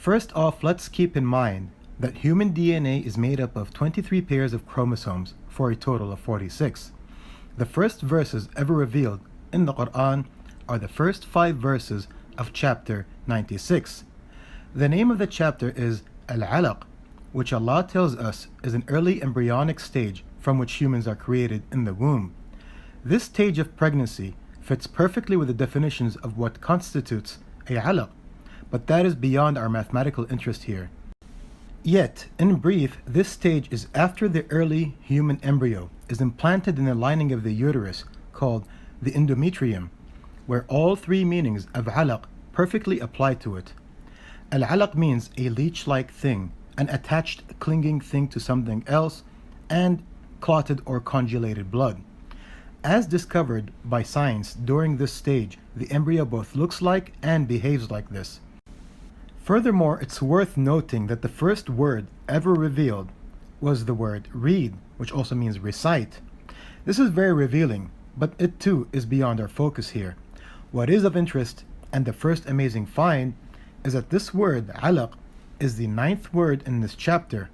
First off, let's keep in mind that human DNA is made up of 23 pairs of chromosomes for a total of 46. The first verses ever revealed in the Qur'an are the first 5 verses of chapter 96. The name of the chapter is Alaq, which Allah tells us is an early embryonic stage from which humans are created in the womb. This stage of pregnancy fits perfectly with the definitions of what constitutes a alaq, but that is beyond our mathematical interest here. Yet, in brief, this stage is after the early human embryo is implanted in the lining of the uterus called the endometrium, where all 3 meanings of alaq perfectly apply to it. Al-alaq means a leech-like thing, an attached clinging thing to something else, and clotted or congealated blood. As discovered by science during this stage, the embryo both looks like and behaves like this. Furthermore, it's worth noting that the first word ever revealed was the word read, which also means recite. This is very revealing, but it too is beyond our focus here. What is of interest, and the first amazing find, is that this word, alaq, is the 9th word in this chapter.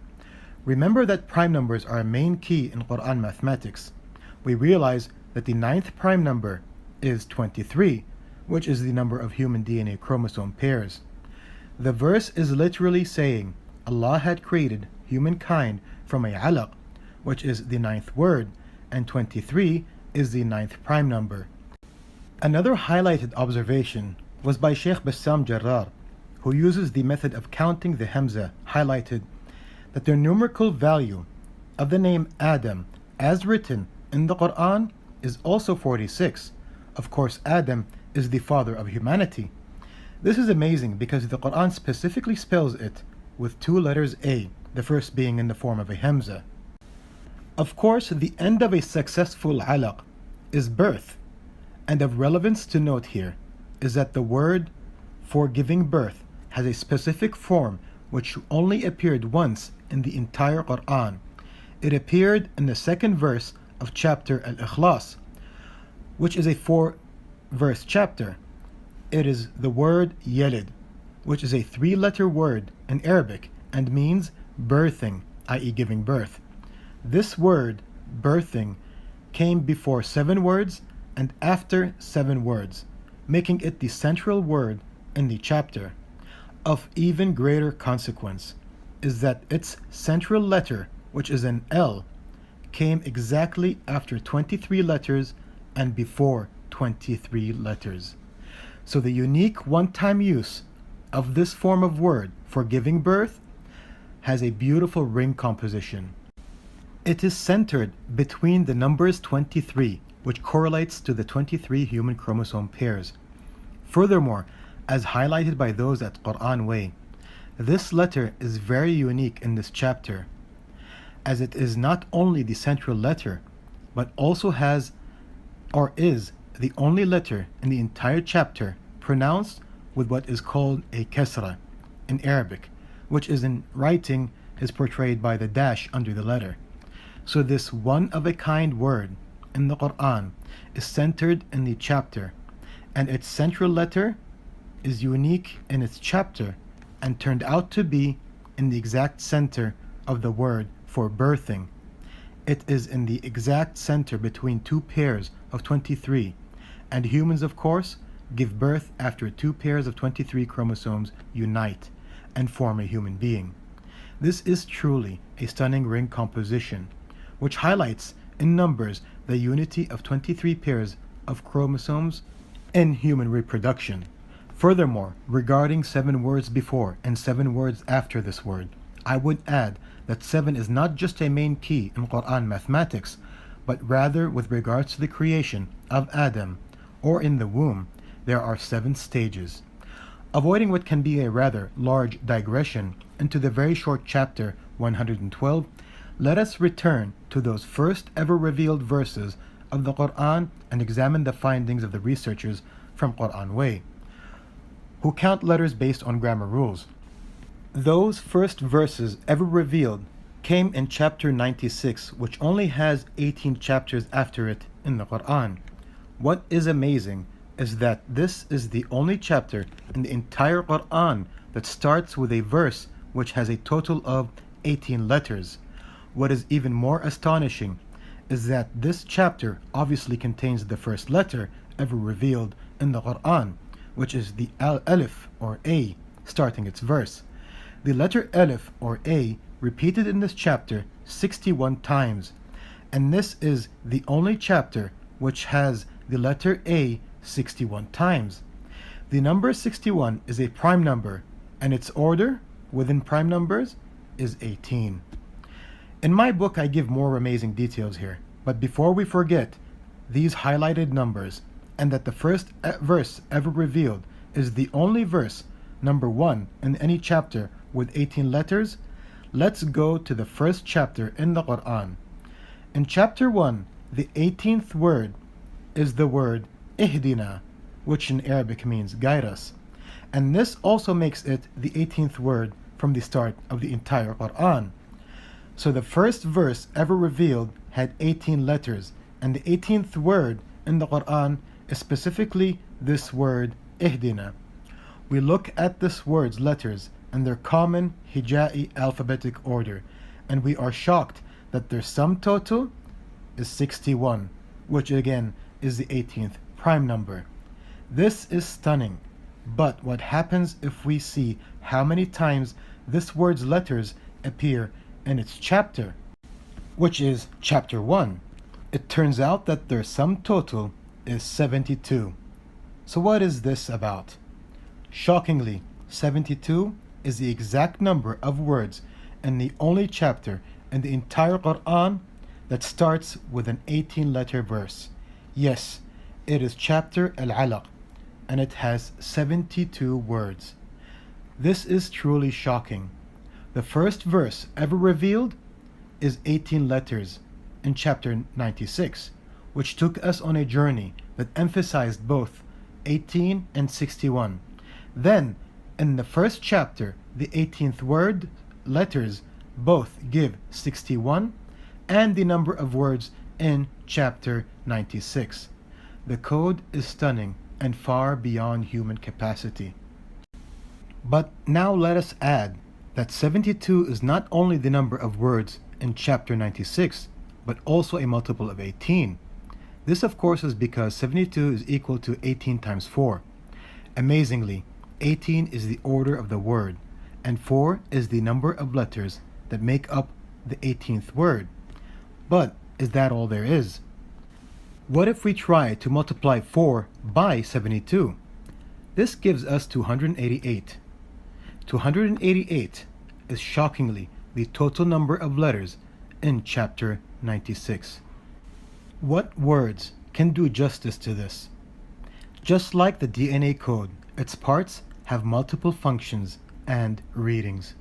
Remember that prime numbers are a main key in Qur'an mathematics. We realize that the 9th prime number is 23, which is the number of human DNA chromosome pairs. The verse is literally saying Allah had created humankind from a alaq, which is the 9th word, and 23 is the 9th prime number. Another highlighted observation was by Sheikh Bassam Jarrar, who uses the method of counting the hamza, highlighted that the numerical value of the name Adam as written in the Qur'an is also 46. Of course, Adam is the father of humanity. This is amazing because the Qur'an specifically spells it with 2 letters A, the first being in the form of a hamza. Of course, the end of a successful alaq is birth, and of relevance to note here is that the word for giving birth has a specific form which only appeared once in the entire Qur'an. It appeared in the 2nd verse of chapter Al-Ikhlas, which is a 4-verse chapter. It is the word yalid, which is a 3-letter word in Arabic and means birthing, i.e. giving birth. This word, birthing, came before 7 words and after 7 words, making it the central word in the chapter. Of even greater consequence is that its central letter, which is an L, came exactly after 23 letters and before 23 letters. So the unique one-time use of this form of word for giving birth has a beautiful ring composition. It is centered between the numbers 23, which correlates to the 23 human chromosome pairs. Furthermore, as highlighted by those at Qur'an Way, this letter is very unique in this chapter, as it is not only the central letter, but also has, or is, the only letter in the entire chapter pronounced with what is called a kasra in Arabic, which is in writing is portrayed by the dash under the letter. So this one-of-a-kind word in the Qur'an is centered in the chapter, and its central letter is unique in its chapter and turned out to be in the exact center of the word for birthing. It is in the exact center between 2 pairs of 23, and humans, of course, give birth after 2 pairs of 23 chromosomes unite and form a human being. This is truly a stunning ring composition, which highlights in numbers the unity of 23 pairs of chromosomes in human reproduction. Furthermore, regarding 7 words before and 7 words after this word, I would add that 7 is not just a main key in Qur'an mathematics, but rather with regards to the creation of Adam, or in the womb, there are 7 stages. Avoiding what can be a rather large digression into the very short chapter 112, let us return to those first ever revealed verses of the Qur'an and examine the findings of the researchers from Qur'an Way, who count letters based on grammar rules. Those first verses ever revealed came in chapter 96, which only has 18 chapters after it in the Qur'an. What is amazing is that this is the only chapter in the entire Qur'an that starts with a verse which has a total of 18 letters. What is even more astonishing is that this chapter obviously contains the first letter ever revealed in the Qur'an, which is the Alif or A, starting its verse. The letter Alif or A repeated in this chapter 61 times, and this is the only chapter which has the letter A 61 times. The number 61 is a prime number, and its order within prime numbers is 18. In my book, I give more amazing details here, but before we forget these highlighted numbers, and that the first verse ever revealed is the only verse, number 1, in any chapter with 18 letters, let's go to the first chapter in the Qur'an. In chapter 1, the 18th word is the word ihdina, which in Arabic means guide us. And this also makes it the 18th word from the start of the entire Qur'an. So the first verse ever revealed had 18 letters, and the 18th word in the Qur'an is specifically this word ihdina. We look at this word's letters and their common Hija'i alphabetic order, and we are shocked that their sum total is 61, which again is the 18th prime number. This is stunning, but what happens if we see how many times this word's letters appear in its chapter, which is chapter 1? It turns out that their sum total is 72. So what is this about? Shockingly, 72 is the exact number of words in the only chapter in the entire Qur'an that starts with an 18-letter verse. Yes, it is chapter Alaq, and it has 72 words. This is truly shocking. The first verse ever revealed is 18 letters in chapter 96, which took us on a journey that emphasized both 18 and 61. Then, in the first chapter, the 18th word letters both give 61 and the number of words in chapter 96. The code is stunning and far beyond human capacity. But now let us add that 72 is not only the number of words in chapter 96, but also a multiple of 18. This of course is because 72 is equal to 18 times 4. Amazingly, 18 is the order of the word, and 4 is the number of letters that make up the 18th word. But is that all there is? What if we try to multiply 4 by 72? This gives us 288. 288 is shockingly the total number of letters in chapter 96. What words can do justice to this? Just like the DNA code, its parts have multiple functions and readings.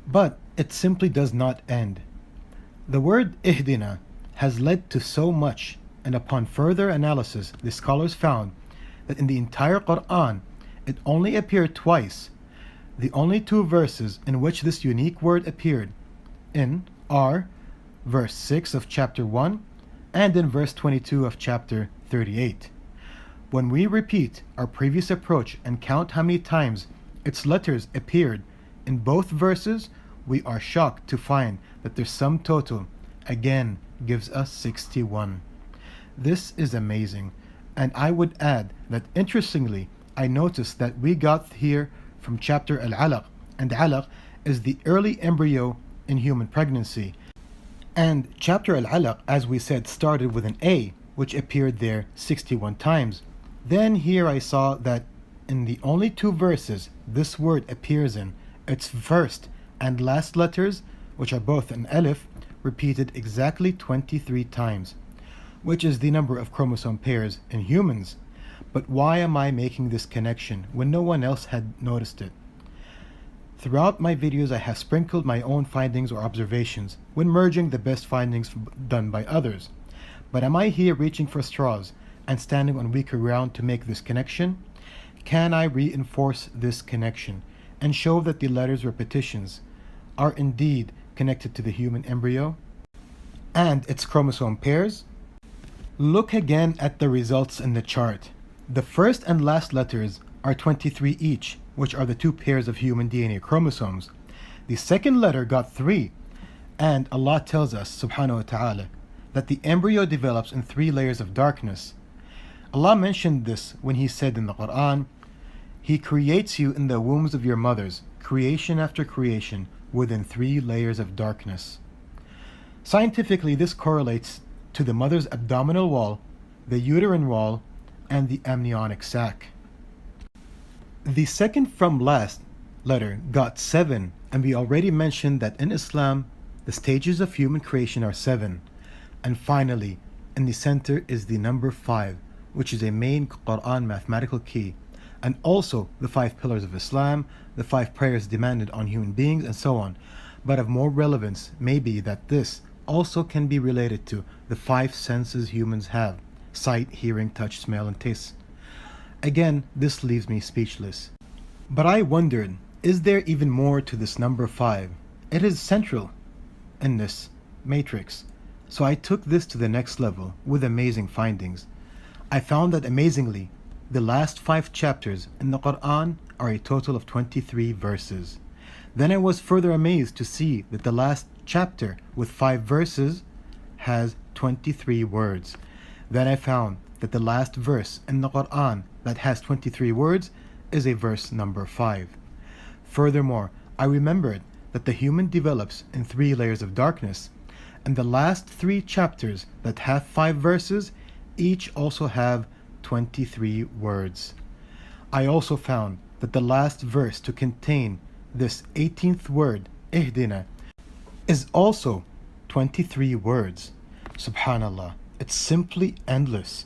But it simply does not end. The word ihdina has led to so much, and upon further analysis, the scholars found that in the entire Qur'an, it only appeared twice. The only two verses in which this unique word appeared in are verse 6 of chapter 1 and in verse 22 of chapter 38. When we repeat our previous approach and count how many times its letters appeared in both verses, we are shocked to find that their sum total again gives us 61. This is amazing, and I would add that interestingly, I noticed that we got here from chapter Al-Alaq, and Alaq is the early embryo in human pregnancy. And chapter Al-Alaq, as we said, started with an A, which appeared there 61 times. Then here I saw that in the only two verses this word appears in, its first and last letters, which are both an alif, repeated exactly 23 times, which is the number of chromosome pairs in humans. But why am I making this connection when no one else had noticed it? Throughout my videos I have sprinkled my own findings or observations when merging the best findings done by others. But am I here reaching for straws and standing on weaker ground to make this connection? Can I reinforce this connection and show that the letters' repetitions are indeed connected to the human embryo and its chromosome pairs? Look again at the results in the chart. The first and last letters are 23 each, which are the 2 pairs of human DNA chromosomes. The second letter got 3, and Allah tells us, subhanahu wa ta'ala, that the embryo develops in 3 layers of darkness. Allah mentioned this when He said in the Qur'an, He creates you in the wombs of your mothers, creation after creation, within 3 layers of darkness. Scientifically, this correlates to the mother's abdominal wall, the uterine wall, and the amniotic sac. The second from last letter got 7, and we already mentioned that in Islam, the stages of human creation are 7. And finally, in the center is the number 5, which is a main Qur'an mathematical key, and also the 5 pillars of Islam, the 5 prayers demanded on human beings, and so on. But of more relevance may be that this also can be related to the 5 senses humans have: sight, hearing, touch, smell, and taste. Again, this leaves me speechless. But I wondered, is there even more to this number 5? It is central in this matrix. So I took this to the next level with amazing findings. I found that amazingly, the last 5 chapters in the Qur'an are a total of 23 verses. Then I was further amazed to see that the last chapter with 5 verses has 23 words. Then I found that the last verse in the Qur'an that has 23 words is a verse number 5. Furthermore, I remembered that the human develops in 3 layers of darkness, and the last 3 chapters that have 5 verses each also have 23 words. I also found that the last verse to contain this 18th word, ihdina, is also 23 words. Subhanallah, it's simply endless.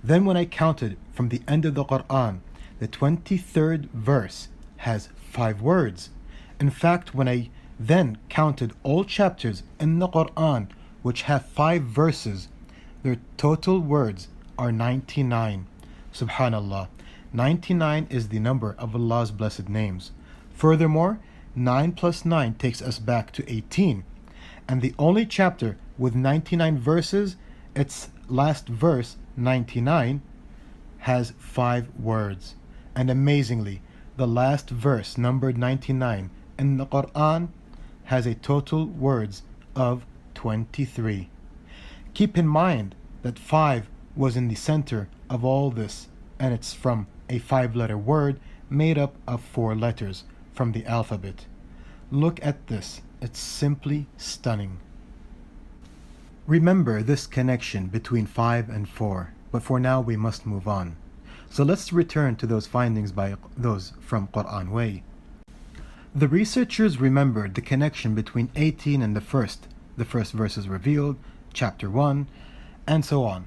Then when I counted from the end of the Qur'an, the 23rd verse has 5 words. In fact, when I then counted all chapters in the Qur'an which have 5 verses, their total words are 99. Subhanallah, 99 is the number of Allah's blessed names. Furthermore, 9 plus 9 takes us back to 18. And the only chapter with 99 verses, its last verse, 99, has 5 words. And amazingly, the last verse, numbered 99, in the Qur'an has a total words of 23. Keep in mind that 5 was in the center of all this, and it's from a 5-letter word made up of 4 letters from the alphabet. Look at this, it's simply stunning. Remember this connection between 5 and 4, but for now we must move on. So let's return to those findings by those from Qur'an Way. The researchers remembered the connection between 18 and the first verse is revealed, chapter 1, and so on.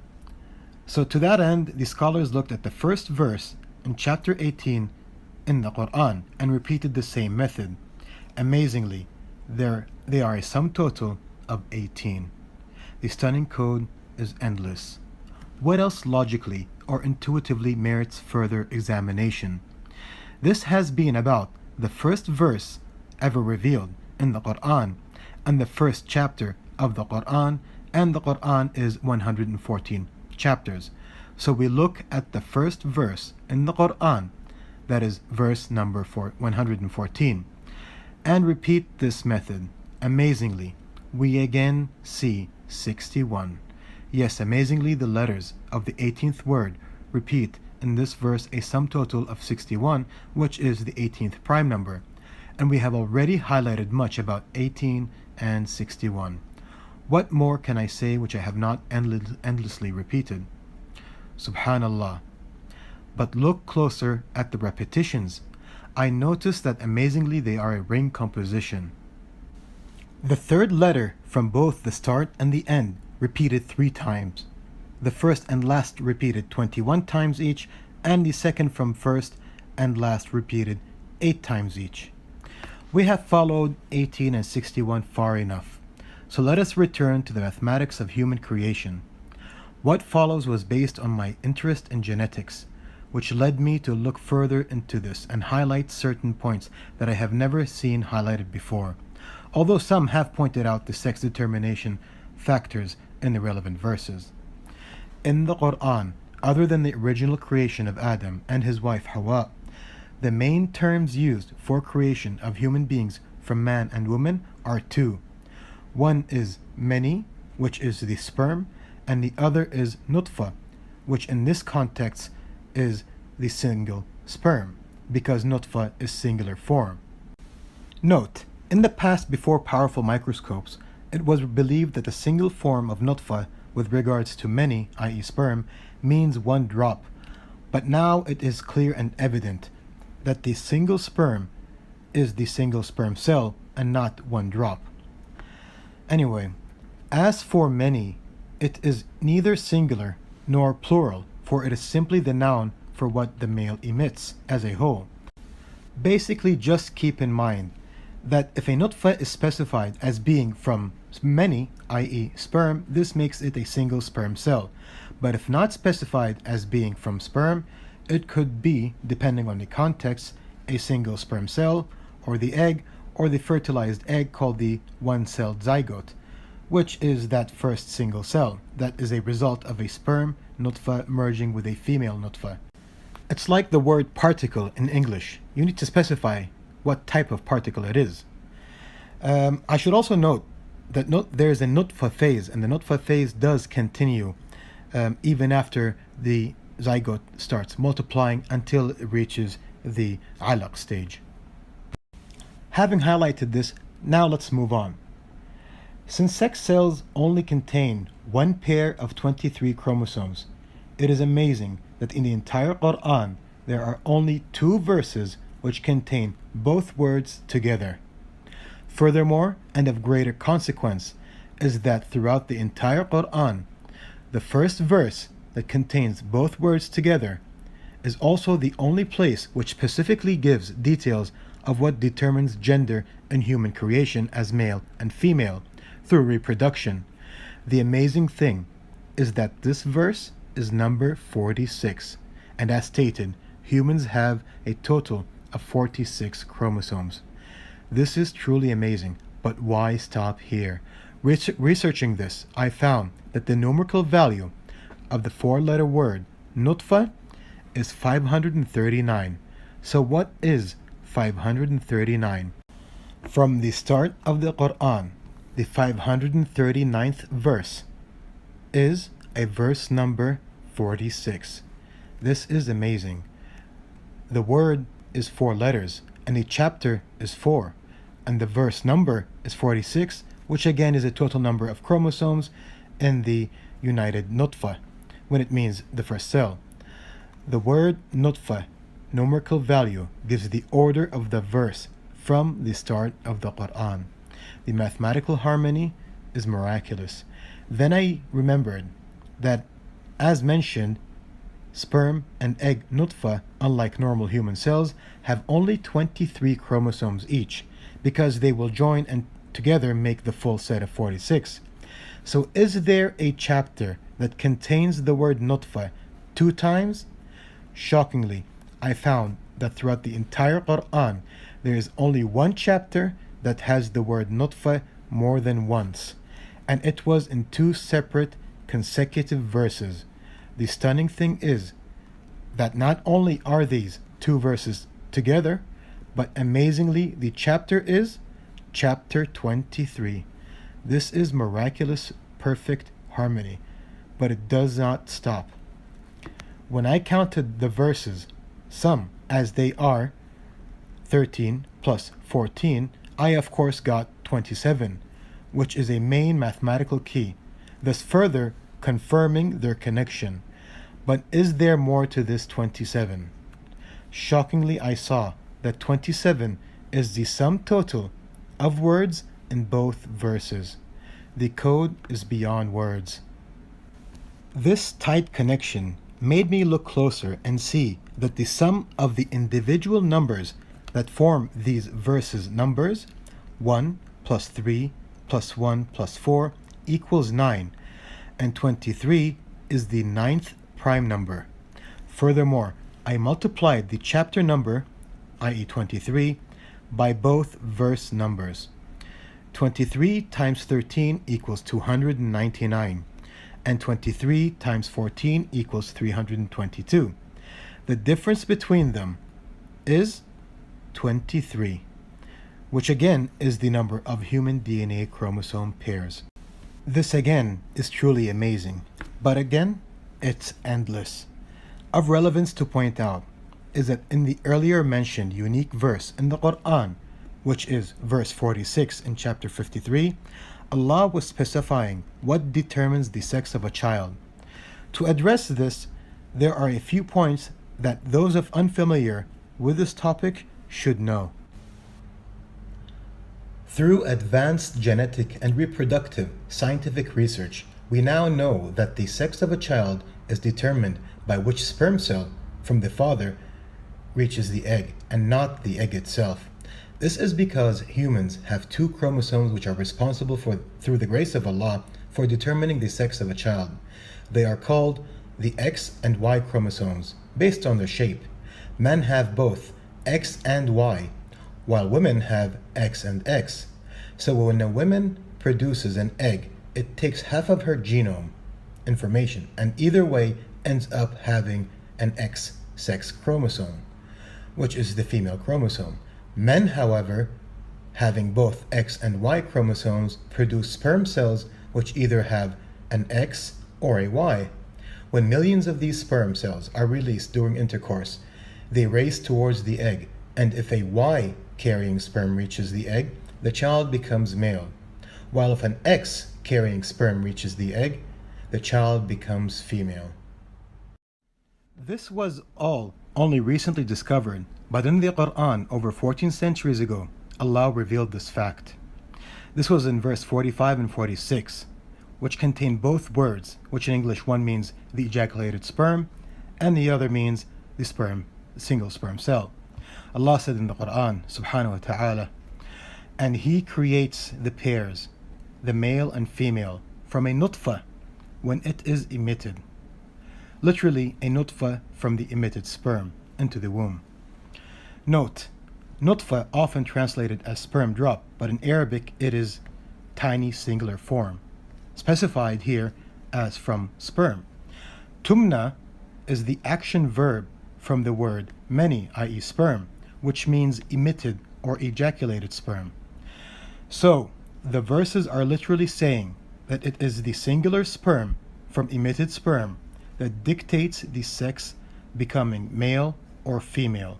So to that end, the scholars looked at the first verse in chapter 18 in the Qur'an and repeated the same method. Amazingly, they are a sum total of 18. The stunning code is endless. What else logically or intuitively merits further examination? This has been about the first verse ever revealed in the Qur'an and the first chapter of the Qur'an, and the Qur'an is 114 chapters. So we look at the first verse in the Qur'an, that is verse number 114, and repeat this method. Amazingly, we again see 61. Yes, amazingly, the letters of the 18th word repeat in this verse a sum total of 61, which is the 18th prime number. And we have already highlighted much about 18 and 61. What more can I say which I have not endlessly repeated? Subhanallah. But look closer at the repetitions. I notice that amazingly they are a ring composition. The third letter from both the start and the end repeated 3 times. The first and last repeated 21 times each, and the second from first and last repeated 8 times each. We have followed 18 and 61 far enough. So let us return to the mathematics of human creation. What follows was based on my interest in genetics, which led me to look further into this and highlight certain points that I have never seen highlighted before, although some have pointed out the sex determination factors in the relevant verses. In the Qur'an, other than the original creation of Adam and his wife Hawa, The main terms used for creation of human beings from man and woman are two. One is many, which is the sperm, and the other is nutfa, which in this context is the single sperm, because nutfa is singular form. Note, in the past before powerful microscopes, it was believed that the single form of nutfa with regards to many, i.e. sperm, means one drop, but now it is clear and evident that the single sperm is the single sperm cell and not one drop. Anyway, as for many, it is neither singular nor plural, for it is simply the noun for what the male emits as a whole. Basically, just keep in mind that if a nutfa is specified as being from many, i.e. sperm, this makes it a single sperm cell. But if not specified as being from sperm, it could be, depending on the context, a single sperm cell, or the egg, or the fertilized egg called the one-celled zygote, which is that first single cell that is a result of a sperm nutfa merging with a female nutfa. It's like the word particle in English. You need to specify what type of particle it is. I should also note that there is a nutfa phase, and the nutfa phase does continue even after the zygote starts multiplying until it reaches the alaq stage. Having highlighted this, now let's move on. Since sex cells only contain one pair of 23 chromosomes, it is amazing that in the entire Qur'an there are only 2 verses which contain both words together. Furthermore, and of greater consequence, is that throughout the entire Qur'an, the first verse that contains both words together is also the only place which specifically gives details of what determines gender in human creation as male and female through reproduction. The amazing thing is that this verse is number 46, and as stated, humans have a total of 46 chromosomes. This is truly amazing, but why stop here? Researching this, I found that the numerical value of the 4-letter word nutfa is 539. So what is 539? From the start of the Qur'an, the 539th verse is a verse number 46. This is amazing. The word is 4 letters, and the chapter is 4, and the verse number is 46, which again is a total number of chromosomes in the united nutfa, when it means the first cell. The word nutfa, numerical value, gives the order of the verse from the start of the Qur'an. The mathematical harmony is miraculous. Then I remembered that, as mentioned, sperm and egg nutfa, unlike normal human cells, have only 23 chromosomes each, because they will join and together make the full set of 46. So is there a chapter that contains the word nutfa 2 times? Shockingly, I found that throughout the entire Qur'an, there is only 1 chapter that has the word nutfa more than once, and it was in 2 separate consecutive verses. The stunning thing is that not only are these 2 verses together, but amazingly the chapter is chapter 23. This is miraculous, perfect harmony, but it does not stop. When I counted the verses, some as they are 13 plus 14, I of course got 27, which is a main mathematical key, thus further confirming their connection. But is there more to this 27? Shockingly, I saw that 27 is the sum total of words in both verses. The code is beyond words. This tight connection made me look closer and see that the sum of the individual numbers that form these verses numbers, 1 plus 3 plus 1 plus 4 equals 9, and 23 is the 9th prime number. Furthermore, I multiplied the chapter number, i.e. 23, by both verse numbers. 23 times 13 equals 299, and 23 times 14 equals 322. The difference between them is 23, which again is the number of human DNA chromosome pairs. This again is truly amazing, but again, it's endless. Of relevance to point out is that in the earlier mentioned unique verse in the Qur'an, which is verse 46 in chapter 53, Allah was specifying what determines the sex of a child. To address this, there are a few points that those of unfamiliar with this topic should know. Through advanced genetic and reproductive scientific research, we now know that the sex of a child is determined by which sperm cell from the father reaches the egg, and not the egg itself. This is because humans have two chromosomes which are responsible for, through the grace of Allah, for determining the sex of a child. They are called the X and Y chromosomes, based on their shape. Men have both X and Y, while women have X and X. So when a woman produces an egg, it takes half of her genome information, and either way ends up having an X sex chromosome, which is the female chromosome. Men, however, having both X and Y chromosomes, produce sperm cells which either have an X or a Y. When millions of these sperm cells are released during intercourse, they race towards the egg, and if a Y carrying sperm reaches the egg, the child becomes male, while if an X carrying sperm reaches the egg, the child becomes female. This was all only recently discovered, but in the Qur'an over 14 centuries ago, Allah revealed this fact. This was in verse 45 and 46, which contain both words, which in English one means the ejaculated sperm, and the other means the single sperm cell. Allah said in the Qur'an, subhanahu wa ta'ala, and He creates the pairs, the male and female, from a nutfa when it is emitted. Literally, a nutfa from the emitted sperm into the womb. Note, nutfa often translated as sperm drop, but in Arabic it is tiny singular form, specified here as from sperm. Tumna is the action verb from the word many, i.e. sperm, which means emitted or ejaculated sperm. So, the verses are literally saying that it is the singular sperm from emitted sperm that dictates the sex becoming male or female.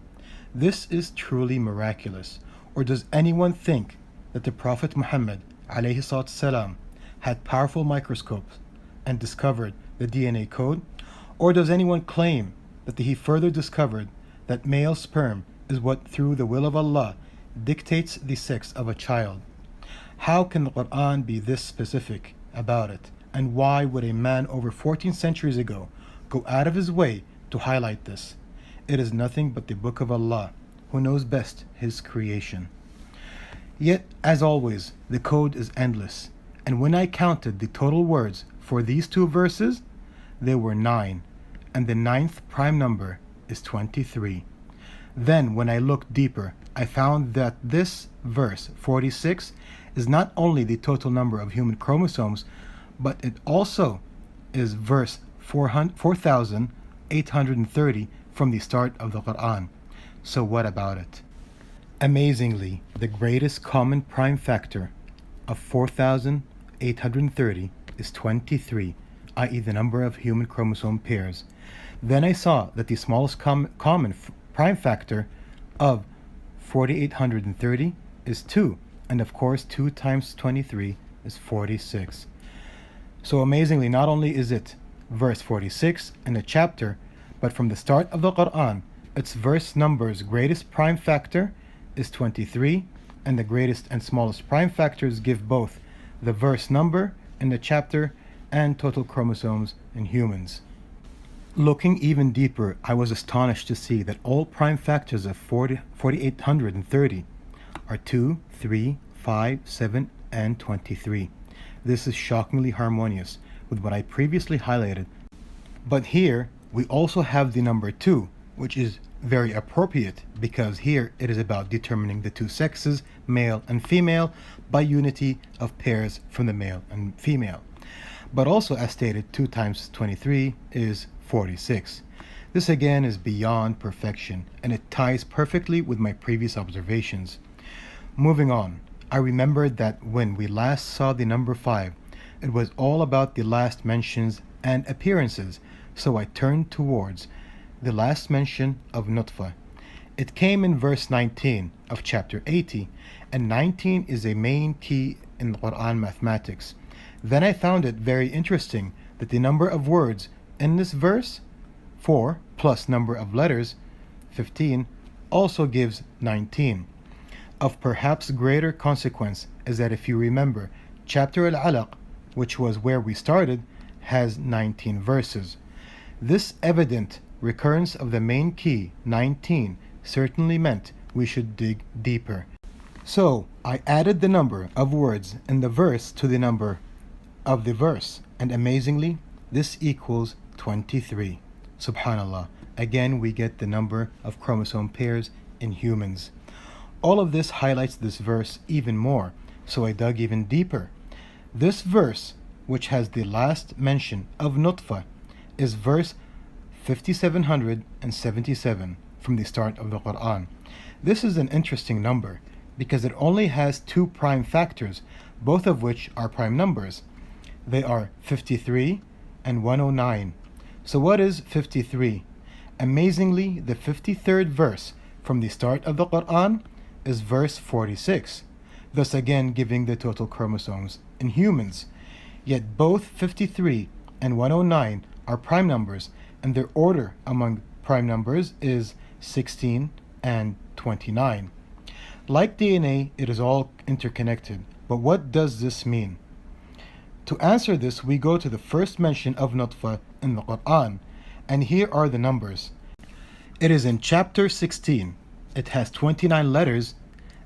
This is truly miraculous. Or does anyone think that the Prophet Muhammad ﷺ had powerful microscopes and discovered the DNA code? Or does anyone claim that he further discovered that male sperm is what, through the will of Allah, dictates the sex of a child? How can the Qur'an be this specific about it? And why would a man over 14 centuries ago go out of his way to highlight this? It is nothing but the book of Allah, who knows best His creation. Yet, as always, the code is endless, and when I counted the total words for these two verses, there were 9, and the 9th prime number is 23. Then, when I looked deeper, I found that this verse 46 is not only the total number of human chromosomes, but it also is verse 4,830 from the start of the Qur'an. So what about it? Amazingly, the greatest common prime factor of 4,830 is 23, i.e. the number of human chromosome pairs. Then I saw that the smallest common prime factor of 4,830 is 2, and of course 2 times 23 is 46. So amazingly, not only is it verse 46 in a chapter, but from the start of the Qur'an, its verse number's greatest prime factor is 23, and the greatest and smallest prime factors give both the verse number in the chapter and total chromosomes in humans. Looking even deeper, I was astonished to see that all prime factors of 4,830 are 2, 3, 5, 7, and 23. This is shockingly harmonious with what I previously highlighted. But here, we also have the number 2, which is very appropriate because here it is about determining the two sexes, male and female, by unity of pairs from the male and female. But also, as stated, 2 times 23 is 46. This again is beyond perfection, and it ties perfectly with my previous observations. Moving on, I remembered that when we last saw the number 5, it was all about the last mentions and appearances, so I turned towards the last mention of nutfa. It came in verse 19 of chapter 80, and 19 is a main key in Qur'an mathematics. Then I found it very interesting that the number of words in this verse, 4 plus number of letters, 15, also gives 19. Of perhaps greater consequence is that if you remember, chapter Alaq, which was where we started, has 19 verses. This evident recurrence of the main key, 19, certainly meant we should dig deeper. So I added the number of words in the verse to the number of the verse, and amazingly, this equals 23. Subhanallah. Again, we get the number of chromosome pairs in humans. All of this highlights this verse even more, so I dug even deeper. This verse, which has the last mention of nutfa, is verse 5777 from the start of the Qur'an. This is an interesting number because it only has 2 prime factors, both of which are prime numbers. They are 53 and 109. So what is 53? Amazingly, the 53rd verse from the start of the Qur'an is verse 46, thus again giving the total chromosomes in humans. Yet both 53 and 109 are prime numbers, and their order among prime numbers is 16 and 29. Like DNA, it is all interconnected. But what does this mean? To answer this, we go to the first mention of nutfa in the Qur'an, and here are the numbers. It is in chapter 16. It has 29 letters,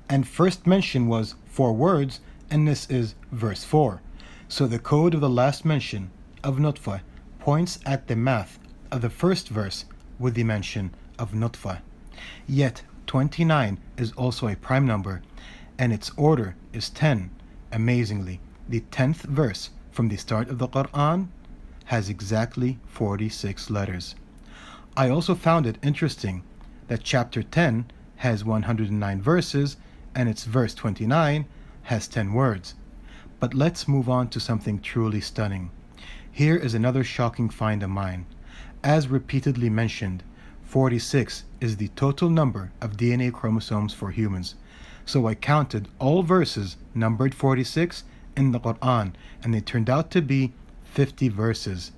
and first mention was 4 words, and this is verse 4. So the code of the last mention of nutfa points at the math of the first verse with the mention of nutfa. Yet 29 is also a prime number, and its order is 10. Amazingly, the 10th verse from the start of the Qur'an has exactly 46 letters. I also found it interesting that chapter 10 has 109 verses, and its verse 29 has 10 words. But let's move on to something truly stunning. Here is another shocking find of mine. As repeatedly mentioned, 46 is the total number of DNA chromosomes for humans. So I counted all verses numbered 46 in the Qur'an, and they turned out to be 50 verses.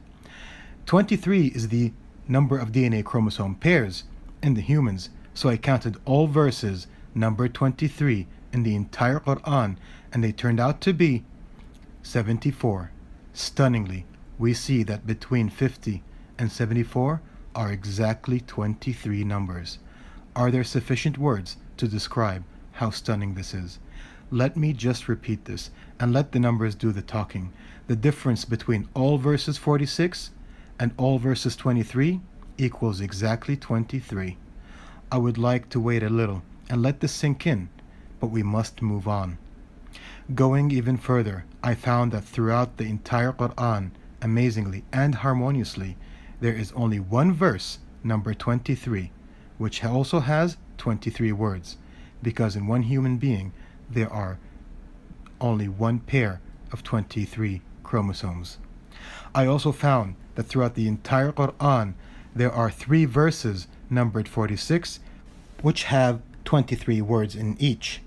23 is the number of DNA chromosome pairs in the humans, so I counted all verses numbered 23 in the entire Qur'an, and they turned out to be 74. Stunningly, we see that between 50 and 74 are exactly 23 numbers. Are there sufficient words to describe how stunning this is? Let me just repeat this and let the numbers do the talking. The difference between all verses 46 and all verses 23 equals exactly 23. I would like to wait a little and let this sink in, but we must move on. Going even further, I found that throughout the entire Qur'an, amazingly and harmoniously, there is only one verse, number 23, which also has 23 words, because in one human being there are only one pair of 23 chromosomes. I also found that throughout the entire Qur'an there are 3 verses numbered 46, which have 23 words in each.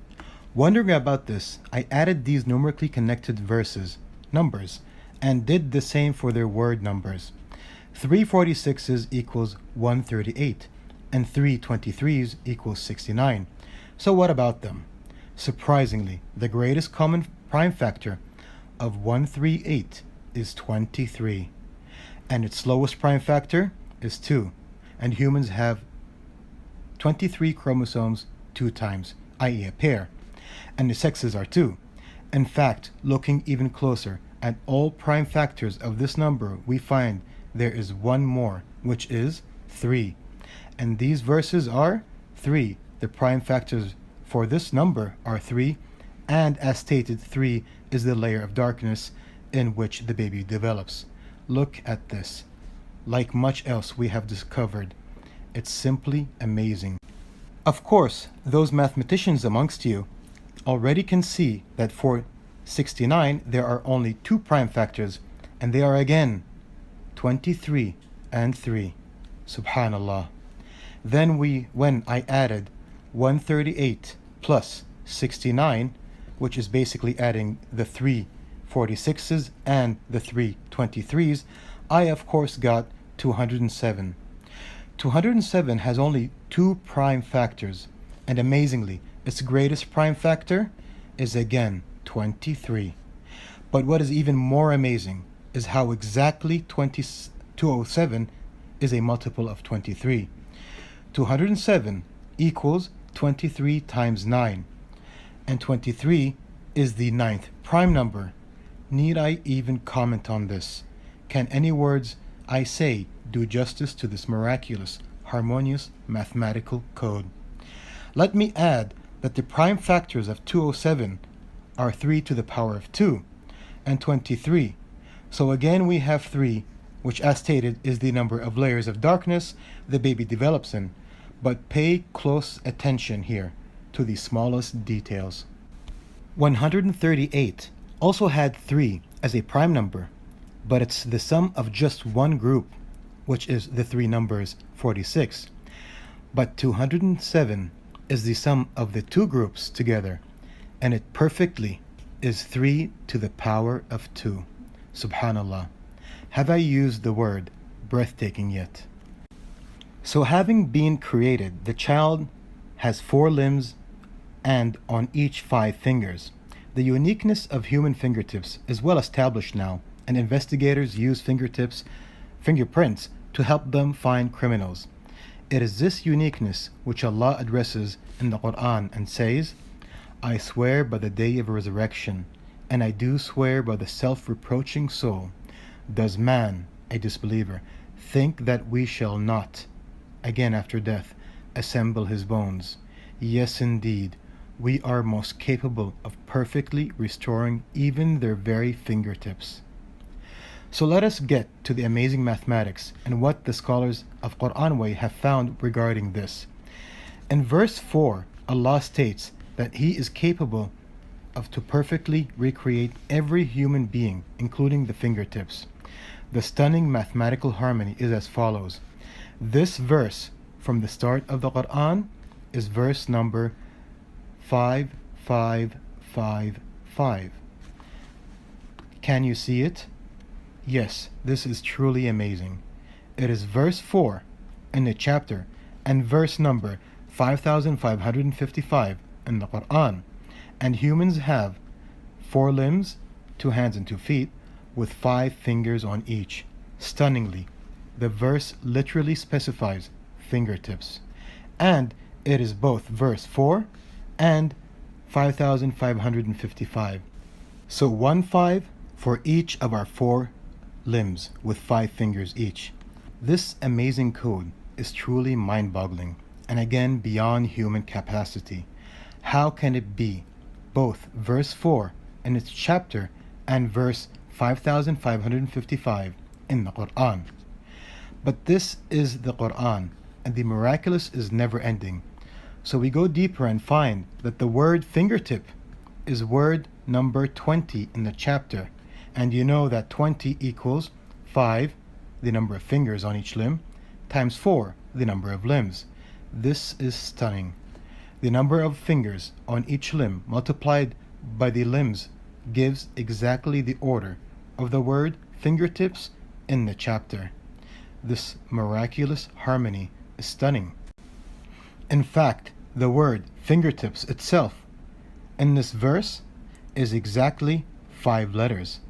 Wondering about this, I added these numerically connected verses, numbers, and did the same for their word numbers. 3 46s equals 138, and 3 23s equals 69. So what about them? Surprisingly, the greatest common prime factor of 138 is 23, and its lowest prime factor is 2, and humans have 23 chromosomes 2 times, i.e. a pair, and the sexes are 2. In fact, looking even closer at all prime factors of this number, we find there is one more, which is 3. And these verses are 3. The prime factors for this number are 3, and as stated, 3 is the layer of darkness in which the baby develops. Look at this. like much else we have discovered. It's simply amazing. Of course, those mathematicians amongst you already can see that for 69 there are only two prime factors, and they are again 23 and 3. Subhanallah. Then when I added 138 plus 69, which is basically adding the 3 46s and the 3 23s, I of course got 207. 207 has only two prime factors, and amazingly, its greatest prime factor is again 23. But what is even more amazing is how exactly 207 is a multiple of 23. 207 equals 23 times 9, and 23 is the ninth prime number. Need I even comment on this? Can any words I say do justice to this miraculous, harmonious mathematical code? Let me add that the prime factors of 207 are 3 to the power of 2 and 23. So again we have 3, which as stated is the number of layers of darkness the baby develops in. But pay close attention here to the smallest details. 138 also had 3 as a prime number, but it's the sum of just one group, which is the three numbers 46. But 207 is the sum of the two groups together, and it perfectly is 3 to the power of 2. Subhanallah. Have I used the word breathtaking yet? So having been created, the child has 4 limbs and on each 5 fingers. The uniqueness of human fingertips is well established now, and investigators use fingerprints to help them find criminals. It is this uniqueness which Allah addresses in the Qur'an and says, I swear by the day of resurrection, and I do swear by the self-reproaching soul. Does man, a disbeliever, think that we shall not, again after death, assemble his bones? Yes, indeed, we are most capable of perfectly restoring even their very fingertips. So let us get to the amazing mathematics and what the scholars of Qur'an way have found regarding this. In verse 4, Allah states that He is capable of to perfectly recreate every human being, including the fingertips. The stunning mathematical harmony is as follows. This verse from the start of the Qur'an is verse number 5555. Can you see it? Yes, this is truly amazing. It is verse 4 in the chapter and verse number 5555 in the Qur'an. And humans have 4 limbs, 2 hands and 2 feet, with 5 fingers on each. Stunningly, the verse literally specifies fingertips. And it is both verse 4 and 5555. So 1 5 for each of our 4 limbs with 5 fingers each. This amazing code is truly mind-boggling and again beyond human capacity. How can it be both verse 4 in its chapter and verse 5555 in the Qur'an? But this is the Qur'an, and the miraculous is never ending. So we go deeper and find that the word fingertip is word number 20 in the chapter. And you know that 20 equals 5, the number of fingers on each limb, times 4, the number of limbs. This is stunning. The number of fingers on each limb multiplied by the limbs gives exactly the order of the word fingertips in the chapter. This miraculous harmony is stunning. In fact, the word fingertips itself in this verse is exactly 5 letters,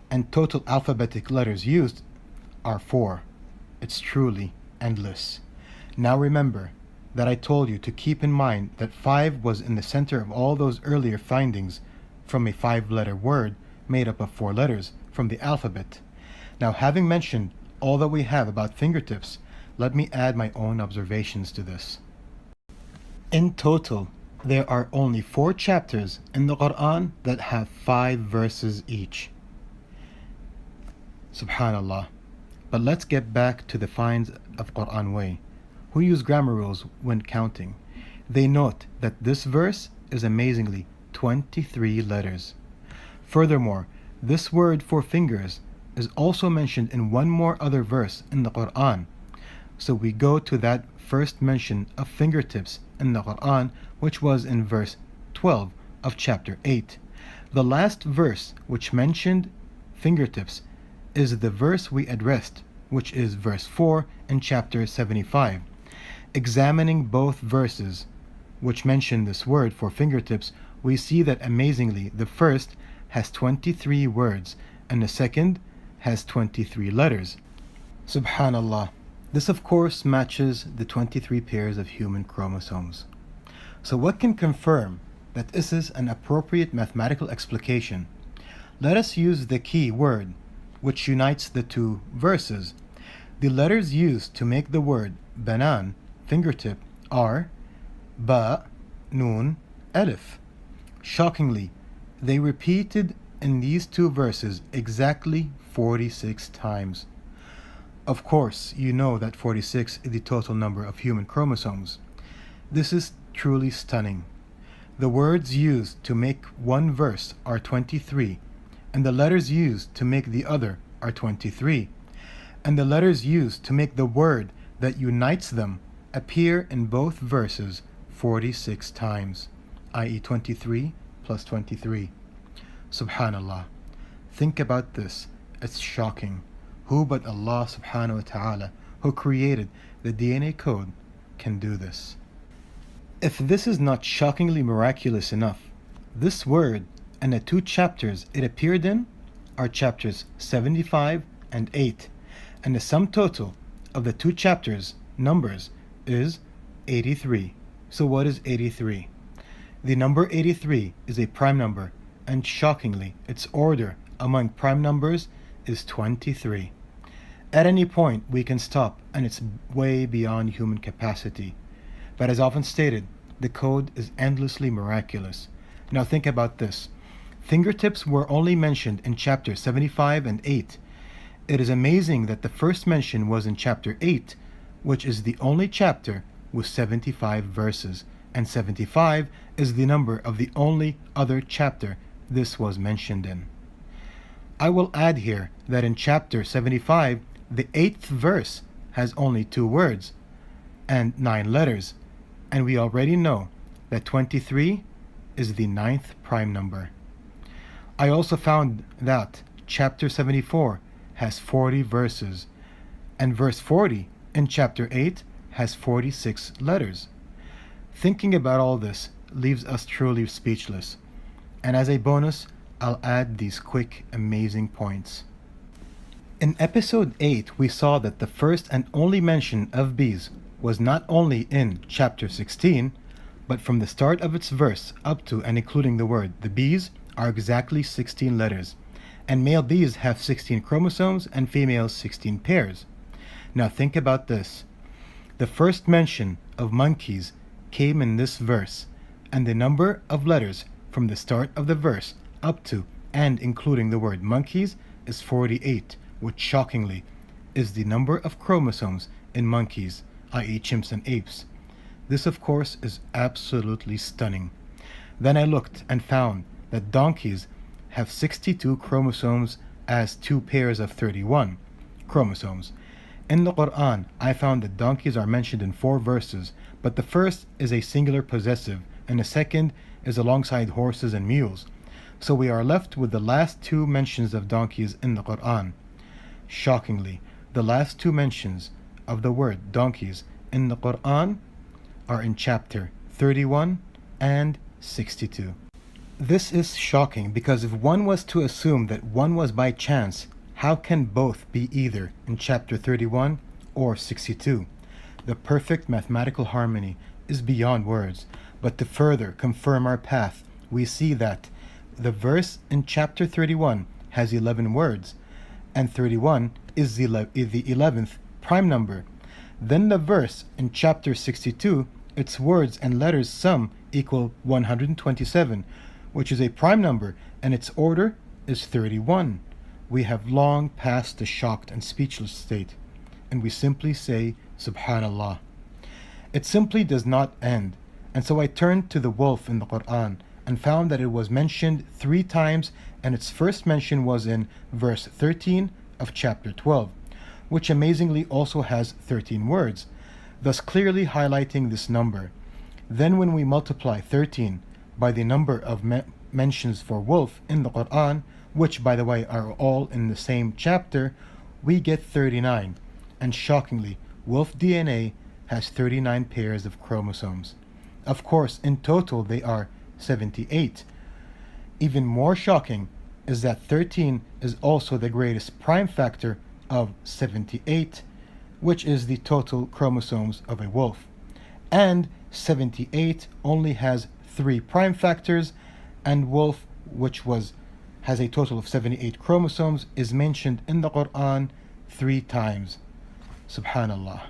and total alphabetic letters used are 4. It's truly endless. Now remember that I told you to keep in mind that 5 was in the center of all those earlier findings from a 5-letter word made up of 4 letters from the alphabet. Now, having mentioned all that we have about fingertips, let me add my own observations to this. In total, there are only 4 chapters in the Qur'an that have 5 verses each. Subhanallah. But let's get back to the finds of Qur'an way, who use grammar rules when counting. They note that this verse is amazingly 23 letters. Furthermore, this word for fingers is also mentioned in one more other verse in the Qur'an. So we go to that first mention of fingertips in the Qur'an, which was in verse 12 of chapter 8. The last verse which mentioned fingertips is the verse we addressed, which is verse 4 in chapter 75. Examining both verses which mention this word for fingertips, we see that amazingly the first has 23 words and the second has 23 letters. Subhanallah. This of course matches the 23 pairs of human chromosomes. So what can confirm that this is an appropriate mathematical explication? Let us use the key word which unites the two verses. The letters used to make the word banan, fingertip, are ba, nun, alif. Shockingly, they repeated in these two verses exactly 46 times. Of course, you know that 46 is the total number of human chromosomes. This is truly stunning. The words used to make one verse are 23, and the letters used to make the other are 23. And the letters used to make the word that unites them appear in both verses 46 times, i.e. 23 plus 23. Subhanallah. Think about this. It's shocking. Who but Allah subhanahu wa ta'ala, who created the DNA code, can do this? If this is not shockingly miraculous enough, this word and the two chapters it appeared in are chapters 75 and 8, and the sum total of the two chapters' numbers is 83. So what is 83? The number 83 is a prime number, and shockingly, its order among prime numbers is 23. At any point we can stop, and it's way beyond human capacity. But as often stated, the code is endlessly miraculous. Now think about this. Fingertips were only mentioned in chapter 75 and 8. It is amazing that the first mention was in chapter 8, which is the only chapter with 75 verses, and 75 is the number of the only other chapter this was mentioned in. I will add here that in chapter 75, the 8th verse has only 2 words and 9 letters, and we already know that 23 is the 9th prime number. I also found that chapter 74 has 40 verses, and verse 40 in chapter 8 has 46 letters. Thinking about all this leaves us truly speechless, and as a bonus, I'll add these quick, amazing points. In episode 8, we saw that the first and only mention of bees was not only in chapter 16, but from the start of its verse up to and including the word, the bees are exactly 16 letters, and male bees have 16 chromosomes and females 16 pairs. Now think about this. The first mention of monkeys came in this verse, and the number of letters from the start of the verse up to and including the word monkeys is 48, which shockingly is the number of chromosomes in monkeys, i.e. chimps and apes. This of course is absolutely stunning. Then I looked and found that donkeys have 62 chromosomes as 2 pairs of 31 chromosomes. In the Qur'an, I found that donkeys are mentioned in 4 verses, but the first is a singular possessive, and the second is alongside horses and mules. So we are left with the last 2 mentions of donkeys in the Qur'an. Shockingly, the last 2 mentions of the word donkeys in the Qur'an are in chapter 31 and 62. This is shocking because if one was to assume that one was by chance, how can both be either in chapter 31 or 62? The perfect mathematical harmony is beyond words, but to further confirm our path, we see that the verse in chapter 31 has 11 words, and 31 is the 11th prime number. Then the verse in chapter 62, its words and letters sum equal 127, which is a prime number, and its order is 31. we have long passed the shocked and speechless state, and we simply say, Subhanallah. It simply does not end, and so I turned to the wolf in the Qur'an and found that it was mentioned 3 times, and its first mention was in verse 13 of chapter 12, which amazingly also has 13 words, thus clearly highlighting this number. Then when we multiply 13 by the number of mentions for wolf in the Qur'an, which by the way are all in the same chapter, we get 39. And shockingly, wolf DNA has 39 pairs of chromosomes. Of course, in total they are 78. Even more shocking is that 13 is also the greatest prime factor of 78, which is the total chromosomes of a wolf. And 78 only has 3 prime factors, and wolf, which has a total of 78 chromosomes, is mentioned in the Qur'an 3 times. Subhanallah.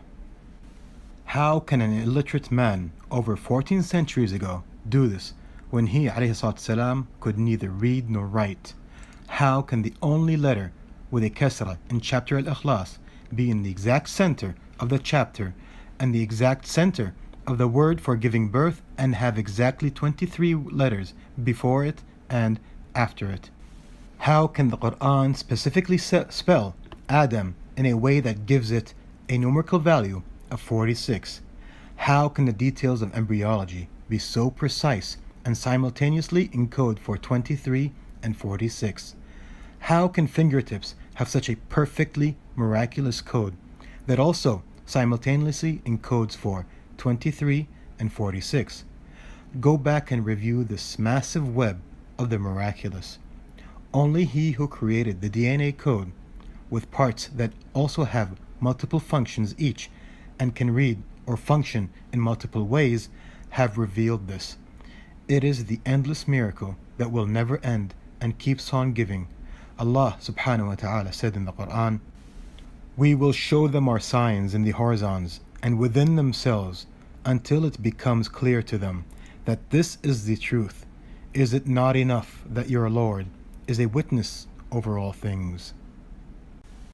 How can an illiterate man over 14 centuries ago do this when he ﷺ could neither read nor write? How can the only letter with a kasra in chapter Al-Ikhlas be in the exact center of the chapter and the exact center of the word for giving birth and have exactly 23 letters before it and after it? How can the Qur'an specifically spell Adam in a way that gives it a numerical value of 46? How can the details of embryology be so precise and simultaneously encode for 23 and 46? How can fingertips have such a perfectly miraculous code that also simultaneously encodes for 23 and 46? Go back and review this massive web of the miraculous. Only He who created the DNA code with parts that also have multiple functions each and can read or function in multiple ways have revealed this. It is the endless miracle that will never end and keeps on giving. Allah subhanahu wa ta'ala said in the Qur'an, "We will show them our signs in the horizons and within themselves until it becomes clear to them that this is the truth. Is it not enough that your Lord is a witness over all things?"